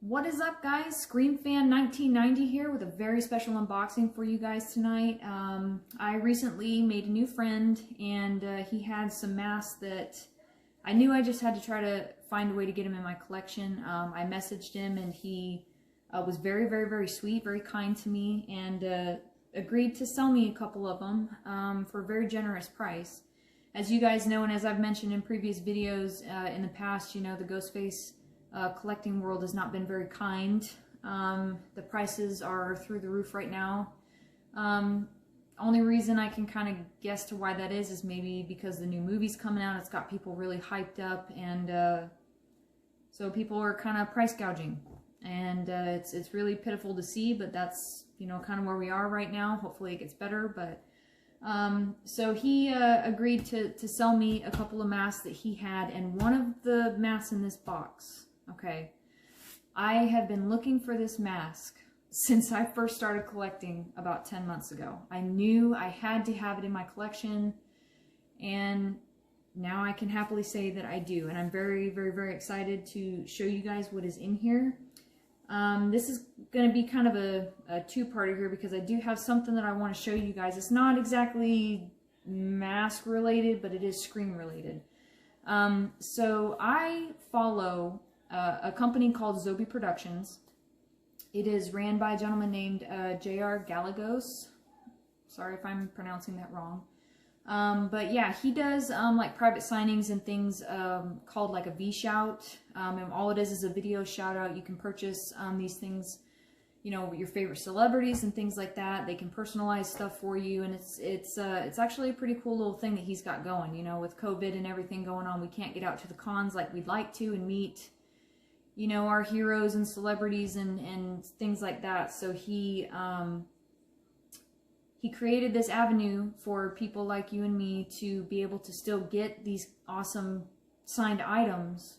What is up, guys? Scream Fan 1990 here with a very special unboxing for you guys tonight. I recently made a new friend, and he had some masks that I knew I just had to try to find a way to get him in my collection. I messaged him, and he was very, very, very sweet, very kind to me, and agreed to sell me a couple of them for a very generous price. As you guys know, and as I've mentioned in previous videos in the past, you know, the Ghostface collecting world has not been very kind. The prices are through the roof right now. Only reason I can kind of guess to why that is maybe because the new movie's coming out. It's got people really hyped up, and so people are kind of price gouging, and it's really pitiful to see, but that's, you know, kind of where we are right now. Hopefully it gets better, but so he agreed to sell me a couple of masks that he had, and one of the masks in this box, okay, I have been looking for this mask since I first started collecting about 10 months ago. I knew I had to have it in my collection, and now I can happily say that I do, and I'm very, very, very excited to show you guys what is in here. This is going to be kind of a two-parter here because I do have something that I want to show you guys. It's not exactly mask related, but it is Scream related. So I follow a company called Zobi Productions. It is ran by a gentleman named J.R. Gallegos. Sorry if I'm pronouncing that wrong. But yeah, he does like private signings and things called like a V-Shout. And all it is a video shout out. You can purchase these things, you know, with your favorite celebrities and things like that. They can personalize stuff for you, and it's actually a pretty cool little thing that he's got going. You know, with COVID and everything going on, we can't get out to the cons like we'd like to and meet, you know, our heroes and celebrities and things like that. So he created this avenue for people like you and me to be able to still get these awesome signed items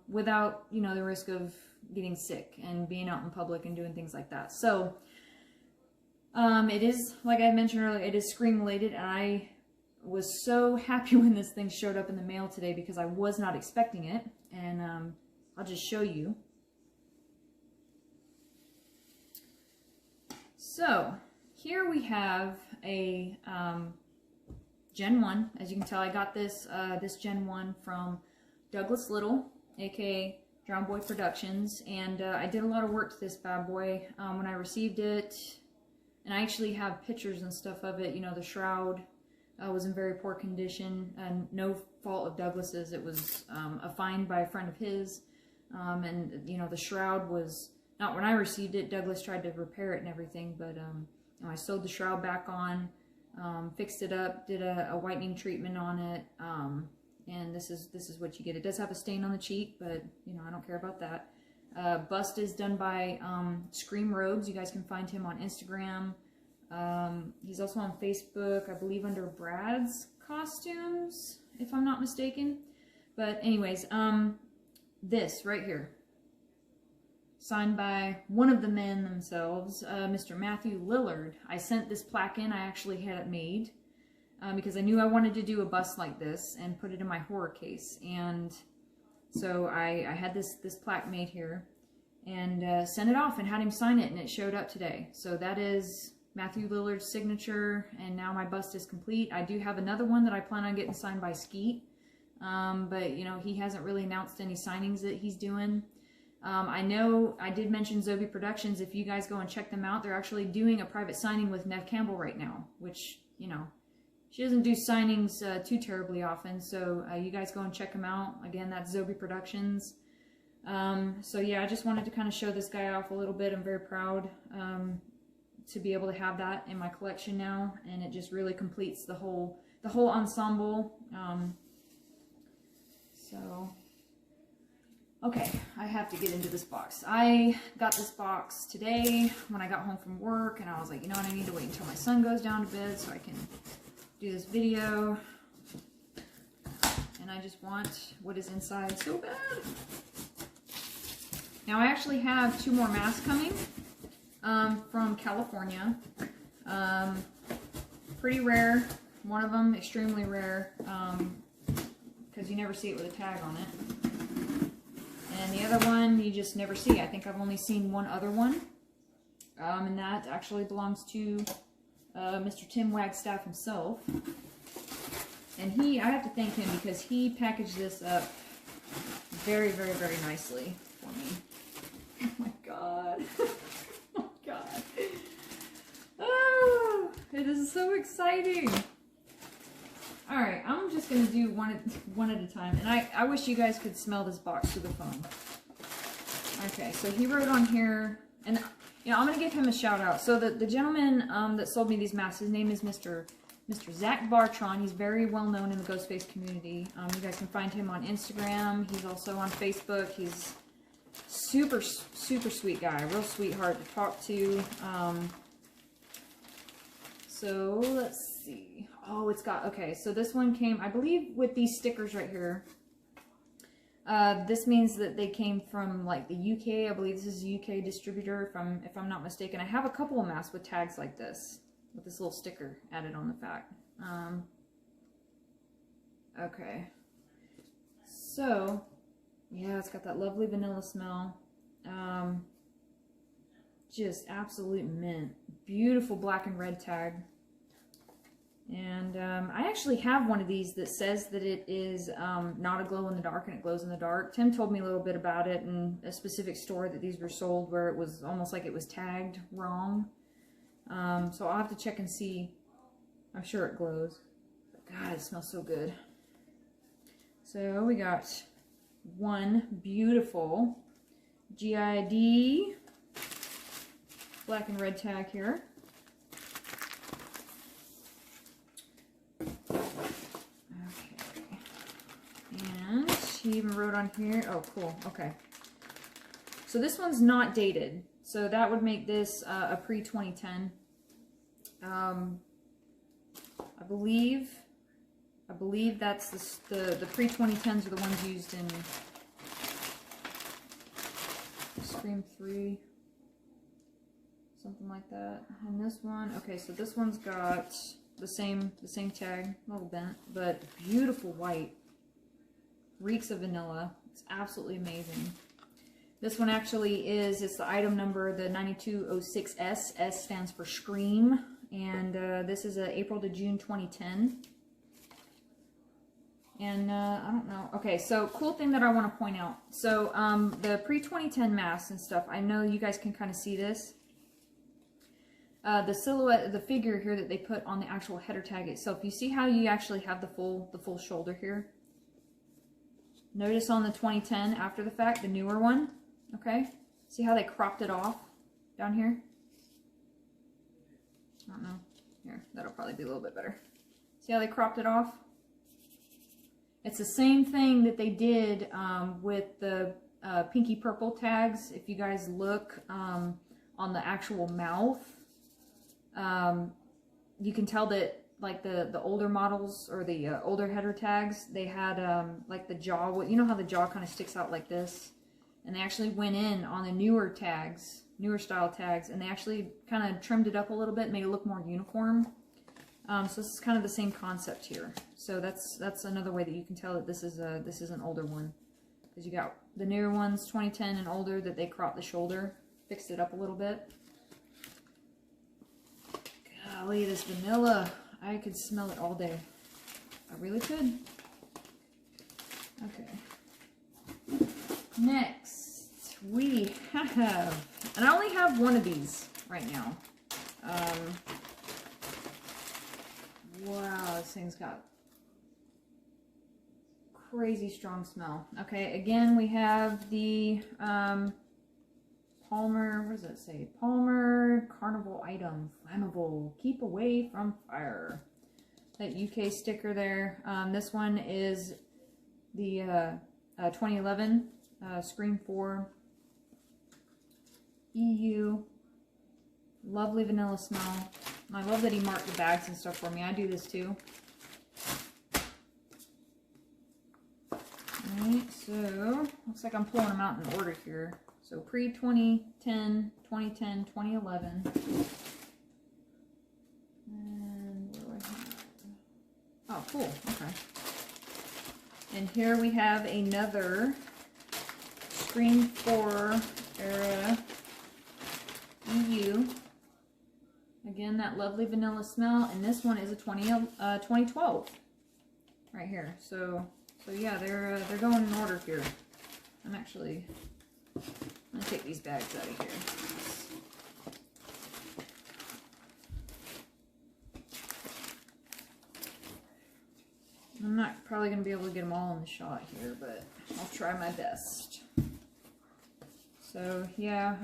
without, you know, the risk of getting sick and being out in public and doing things like that. So it is, like I mentioned earlier, it is Scream related, and I was so happy when this thing showed up in the mail today because I was not expecting it, and I'll just show you. So here we have a Gen 1. As you can tell, I got this this Gen 1 from Douglas Little, aka Drown Boy Productions, and I did a lot of work to this bad boy when I received it, and I actually have pictures and stuff of it. You know, the shroud was in very poor condition, and no fault of Douglas's. It was a find by a friend of his, and you know, the shroud was not when I received it. Douglas tried to repair it and everything, but I sewed the shroud back on, fixed it up, did a whitening treatment on it, and this is what you get. It does have a stain on the cheek, but you know, I don't care about that. Bust is done by Scream Rogues. You guys can find him on Instagram. He's also on Facebook, I believe, under Brad's Costumes, if I'm not mistaken. But anyways, this right here, signed by one of the men themselves, Mr. Matthew Lillard. I sent this plaque in. I actually had it made because I knew I wanted to do a bust like this and put it in my horror case. And so I had this plaque made here and sent it off and had him sign it, and it showed up today. So that is Matthew Lillard's signature, and now my bust is complete. I do have another one that I plan on getting signed by Skeet, but you know, he hasn't really announced any signings that he's doing. I know I did mention Zobi Productions. If you guys go and check them out, they're actually doing a private signing with Nev Campbell right now, which, you know, she doesn't do signings too terribly often. So you guys go and check them out. Again, that's Zobi Productions. So yeah, I just wanted to kind of show this guy off a little bit. I'm very proud to be able to have that in my collection now, and it just really completes the whole ensemble. So. Okay, I have to get into this box. I got this box today when I got home from work, and I was like, you know what, I need to wait until my son goes down to bed so I can do this video. And I just want what is inside so bad. Now, I actually have 2 more masks coming from California. Pretty rare. One of them extremely rare because you never see it with a tag on it. And the other one you just never see. I think I've only seen one other one. And that actually belongs to Mr. Tim Wagstaff himself. And I have to thank him because he packaged this up very, very, very nicely for me. Oh my god. Oh my god. Oh, it is so exciting. Alright, I'm just going to do one at a time. And I wish you guys could smell this box through the phone. Okay, so he wrote on here, and you know, I'm going to give him a shout out. So the gentleman that sold me these masks, his name is Mr. Zach Bartron. He's very well known in the Ghostface community. You guys can find him on Instagram. He's also on Facebook. He's super, super sweet guy. Real sweetheart to talk to. So let's see. Oh, it's got, okay, so this one came, I believe, with these stickers right here. This means that they came from like the UK. I believe this is a UK distributor, if I'm not mistaken. I have a couple of masks with tags like this, with this little sticker added on the back. Okay. So, yeah, it's got that lovely vanilla smell. Just absolute mint. Beautiful black and red tag. And I actually have one of these that says that it is not a glow in the dark and it glows in the dark. Tim told me a little bit about it in a specific store that these were sold where it was almost like it was tagged wrong. So I'll have to check and see. I'm sure it glows. But God, it smells so good. So we got one beautiful GID black and red tag here. And he even wrote on here, oh cool, okay. So this one's not dated, so that would make this a pre-2010. I believe that's the pre-2010s are the ones used in Scream 3, something like that. And this one, okay, so this one's got the same tag, a little bent, but beautiful white. Reeks of vanilla. It's absolutely amazing. This one actually it's the item number, the 9206S. S stands for Scream. And this is April to June 2010. And I don't know. Okay, so cool thing that I want to point out. So the pre-2010 masks and stuff, I know you guys can kind of see this. The silhouette, the figure here that they put on the actual header tag itself. You see how you actually have the full shoulder here? Notice on the 2010 after the fact, the newer one, okay? See how they cropped it off down here? I don't know. Here, that'll probably be a little bit better. See how they cropped it off? It's the same thing that they did with the pinky purple tags. If you guys look on the actual mouth, you can tell that like the older models or the older header tags, they had like the jaw, you know how the jaw kind of sticks out like this? And they actually went in on the newer tags, newer style tags, and they actually kind of trimmed it up a little bit, made it look more uniform. So this is kind of the same concept here. So that's another way that you can tell that this is an older one. Because you got the newer ones, 2010 and older, that they cropped the shoulder, fixed it up a little bit. Golly, this vanilla. I could smell it all day. I really could. Okay. Next, we have, and I only have one of these right now. Wow, this thing's got crazy strong smell. Okay, again, we have the Palmer, what does that say? Palmer Carnival item, flammable, keep away from fire. That UK sticker there. This one is the 2011 Scream 4 EU. Lovely vanilla smell. I love that he marked the bags and stuff for me. I do this too. Alright, so looks like I'm pulling them out in order here. So pre-2010, 2010, 2011. And what do I have? Oh, cool. Okay. And here we have another Scream 4 era EU. Again, that lovely vanilla smell, and this one is a 2012 right here. So yeah, they're going in order here. I'm gonna take these bags out of here. I'm not probably going to be able to get them all in the shot here, but I'll try my best. So, yeah,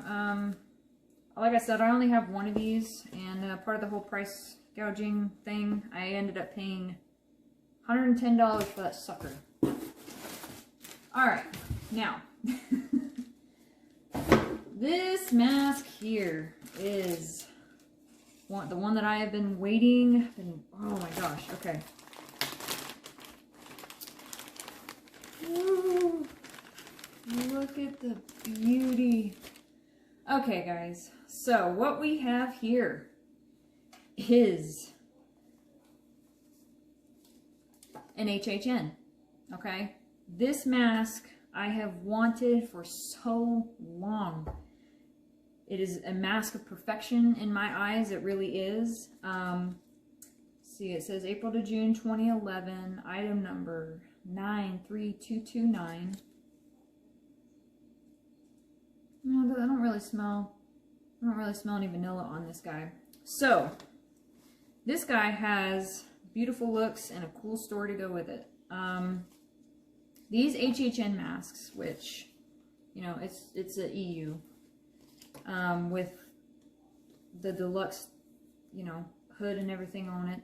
like I said, I only have one of these, and part of the whole price gouging thing, I ended up paying $110 for that sucker. Alright, now, this mask here is the one that I have been waiting, oh my gosh, okay. Ooh, look at the beauty. Okay, guys, so what we have here is an HHN, okay? This mask I have wanted for so long. It is a mask of perfection in my eyes, it really is. See, it says April to June 2011, item number 93229. No, I don't really smell any vanilla on this guy. So, this guy has beautiful looks and a cool story to go with it. These HHN masks, which, you know, it's a EU, with the deluxe, you know, hood and everything on it.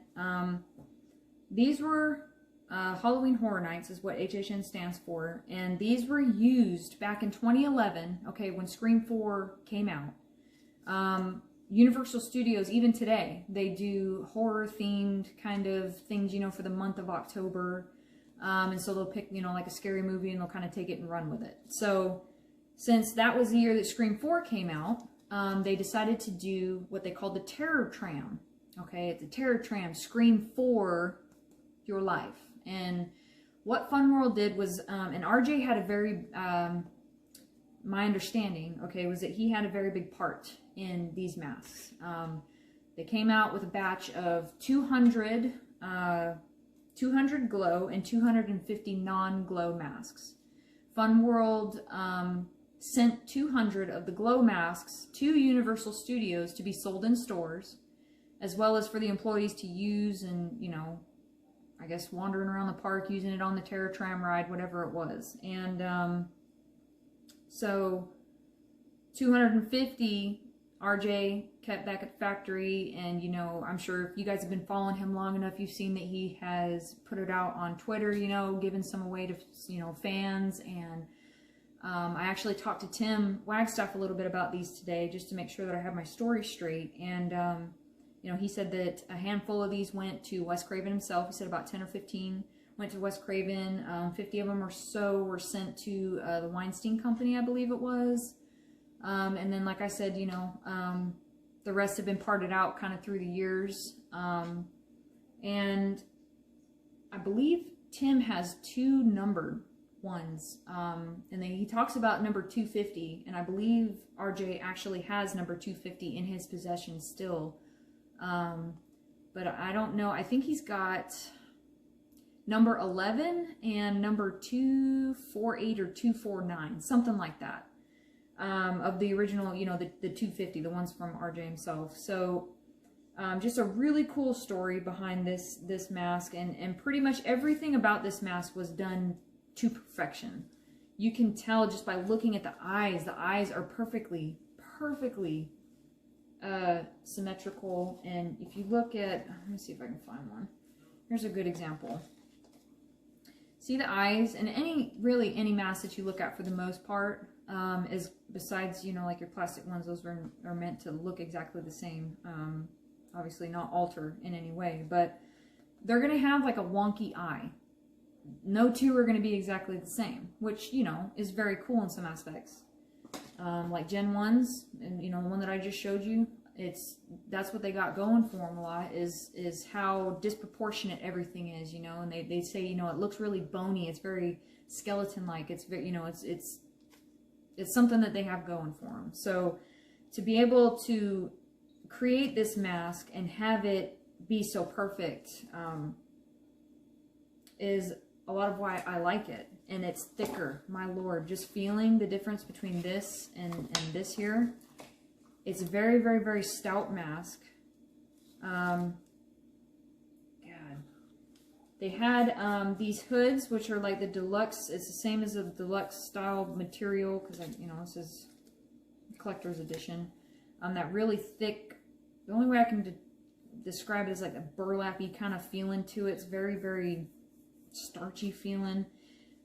These were Halloween Horror Nights is what HHN stands for, and these were used back in 2011, okay, when Scream 4 came out. Universal Studios, even today, they do horror-themed kind of things, you know, for the month of October, and so they'll pick, you know, like a scary movie, and they'll kind of take it and run with it. So, since that was the year that Scream 4 came out, they decided to do what they called the Terror Tram, okay, the Terror Tram, Scream 4 Your Life. And what Fun World did was, and RJ had a very, my understanding, okay, was that he had a very big part in these masks. They came out with a batch of 200 glow and 250 non-glow masks. Fun World sent 200 of the glow masks to Universal Studios to be sold in stores, as well as for the employees to use and, you know, I guess wandering around the park, using it on the Terror Tram ride, whatever it was. And so 250 RJ kept back at the factory, and, you know, I'm sure if you guys have been following him long enough, you've seen that he has put it out on Twitter, you know, giving some away to, you know, fans. And I actually talked to Tim Wagstaff a little bit about these today, just to make sure that I have my story straight. And you know, he said that a handful of these went to Wes Craven himself. He said about 10 or 15 went to Wes Craven. 50 of them or so were sent to the Weinstein Company, I believe it was. And then, like I said, you know, the rest have been parted out kind of through the years. And I believe Tim has 2 numbered ones. And then he talks about number 250. And I believe RJ actually has number 250 in his possession still. But I don't know. I think he's got number 11 and number 248 or 249, something like that, of the original, you know, the 250, the ones from RJ himself. So, just a really cool story behind this mask, and pretty much everything about this mask was done to perfection. You can tell just by looking at the eyes. The eyes are perfectly symmetrical. And if you look at, let me see if I can find one. Here's a good example. See the eyes, and any mask that you look at for the most part, is, besides, you know, like your plastic ones, those are meant to look exactly the same. Obviously not alter in any way, but they're going to have like a wonky eye. No two are going to be exactly the same, which, you know, is very cool in some aspects. Like Gen 1s, and, you know, the one that I just showed you, that's what they got going for them a lot, is how disproportionate everything is, you know. And they say, you know, it looks really bony, it's very skeleton-like, it's very, you know, it's it's something that they have going for them. So to be able to create this mask and have it be so perfect is a lot of why I like it. And it's thicker, my Lord. Just feeling the difference between this and this here. It's a very, very, very stout mask. God. They had these hoods, which are like the deluxe. It's the same as the deluxe style material, because, you know, this is collector's edition. That really thick, the only way I can describe it is like a burlappy kind of feeling to it. It's very, very starchy feeling.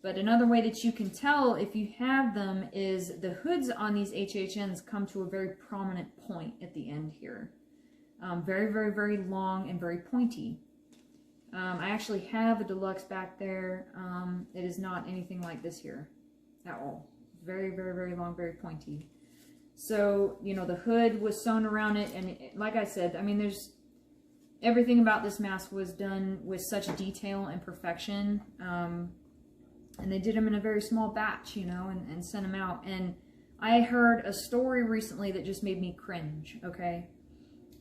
But another way that you can tell if you have them is the hoods on these HHNs come to a very prominent point at the end here. Very, very, very long and very pointy. I actually have a deluxe back there. It is not anything like this here at all. Very, very, very long, very pointy. So, you know, the hood was sewn around it. And like I said, I mean, there's everything about this mask was done with such detail and perfection. And they did them in a very small batch, you know, and sent them out. And I heard a story recently that just made me cringe, okay?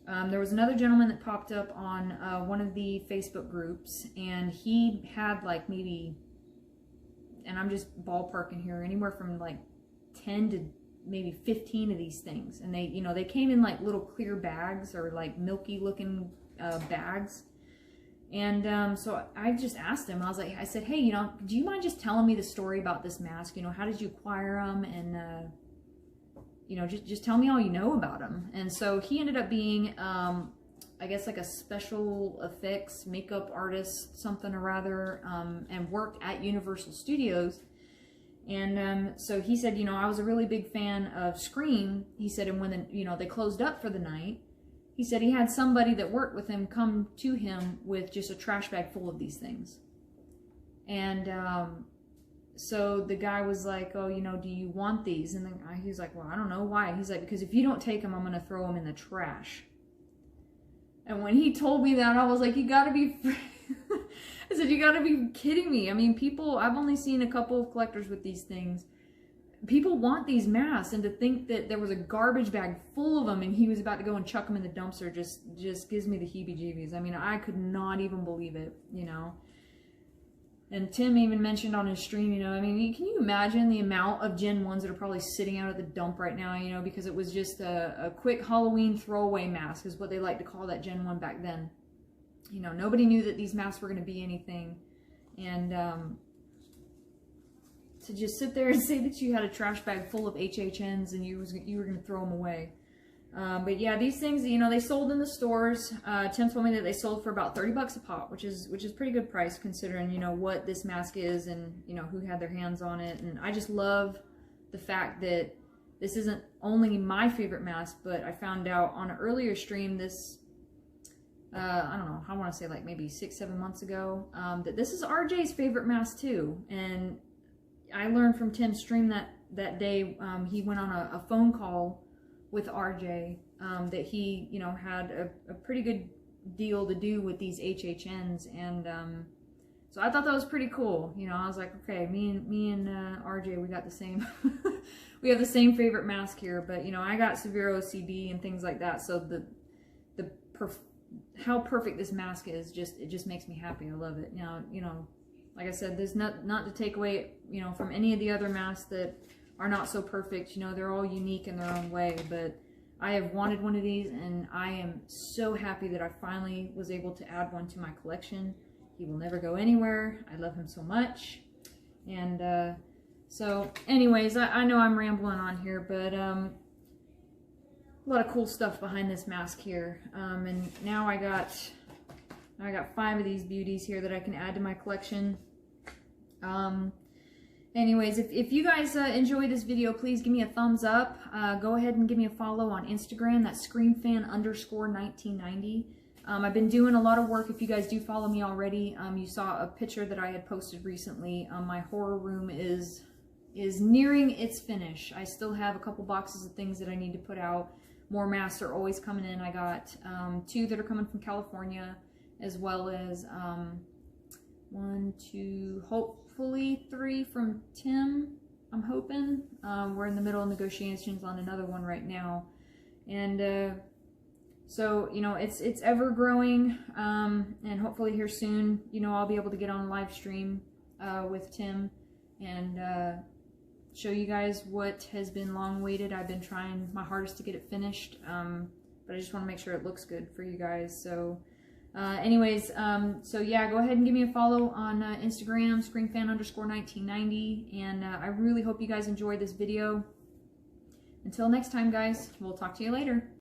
There was another gentleman that popped up on one of the Facebook groups, and he had like maybe, and I'm just ballparking here, anywhere from like 10 to maybe 15 of these things. And they, you know, they came in like little clear bags or like milky looking bags. And so I just asked him, I said, hey, you know, do you mind just telling me the story about this mask? You know, how did you acquire them? And, you know, just tell me all you know about them. And so he ended up being, I guess, like a special effects makeup artist, something or rather, and worked at Universal Studios. And so he said, you know, I was a really big fan of Scream. He said, and when, you know, they closed up for the night, he said he had somebody that worked with him come to him with just a trash bag full of these things. And so the guy was like, oh, you know, do you want these? And then he was like, well, I don't know why. He's like, because if you don't take them, I'm going to throw them in the trash. And when he told me that, I was like, you got to be... I said, you got to be kidding me. I mean, people, I've only seen a couple of collectors with these things. People want these masks, and to think that there was a garbage bag full of them and he was about to go and chuck them in the dumpster just gives me the heebie-jeebies. I mean, I could not even believe it, you know. And Tim even mentioned on his stream, you know, I mean, can you imagine the amount of Gen 1s that are probably sitting out at the dump right now, you know, because it was just a quick Halloween throwaway mask is what they like to call that Gen 1 back then. You know, nobody knew that these masks were going to be anything. And to just sit there and say that you had a trash bag full of HHNs and you were going to throw them away. But yeah, these things, you know, they sold in the stores. Tim told me that they sold for about 30 bucks a pop, which is pretty good price considering, you know, what this mask is and, you know, who had their hands on it. And I just love the fact that this isn't only my favorite mask, but I found out on an earlier stream this, I don't know, I want to say like maybe 6-7 months ago, that this is RJ's favorite mask too. And I learned from Tim's stream that day, he went on a phone call with RJ, that he, you know, had a pretty good deal to do with these HHNs. And so I thought that was pretty cool. You know, I was like, okay, me and RJ, we got the same, we have the same favorite mask here. But, you know, I got severe OCD and things like that. So how perfect this mask is, it just makes me happy. I love it. Now, you know, like I said, there's not to take away, you know, from any of the other masks that are not so perfect. You know, they're all unique in their own way, but I have wanted one of these, and I am so happy that I finally was able to add one to my collection. He will never go anywhere. I love him so much. And so anyways, I know I'm rambling on here, but a lot of cool stuff behind this mask here. And now I got 5 of these beauties here that I can add to my collection. Anyways, if you guys enjoy this video, please give me a thumbs up. Go ahead and give me a follow on Instagram. That's ScreamFan_1990. I've been doing a lot of work. If you guys do follow me already, you saw a picture that I had posted recently. My horror room is nearing its finish. I still have a couple boxes of things that I need to put out. More masks are always coming in. I got 2 that are coming from California, as well as 1, 2, hopefully 3 from Tim. I'm hoping. We're in the middle of negotiations on another one right now. And so, you know, it's ever growing, and hopefully here soon, you know, I'll be able to get on a live stream with Tim and show you guys what has been long waited. I've been trying my hardest to get it finished, but I just want to make sure it looks good for you guys. So anyways, so yeah, go ahead and give me a follow on Instagram, screamfan_1990, and I really hope you guys enjoyed this video. Until next time, guys, we'll talk to you later.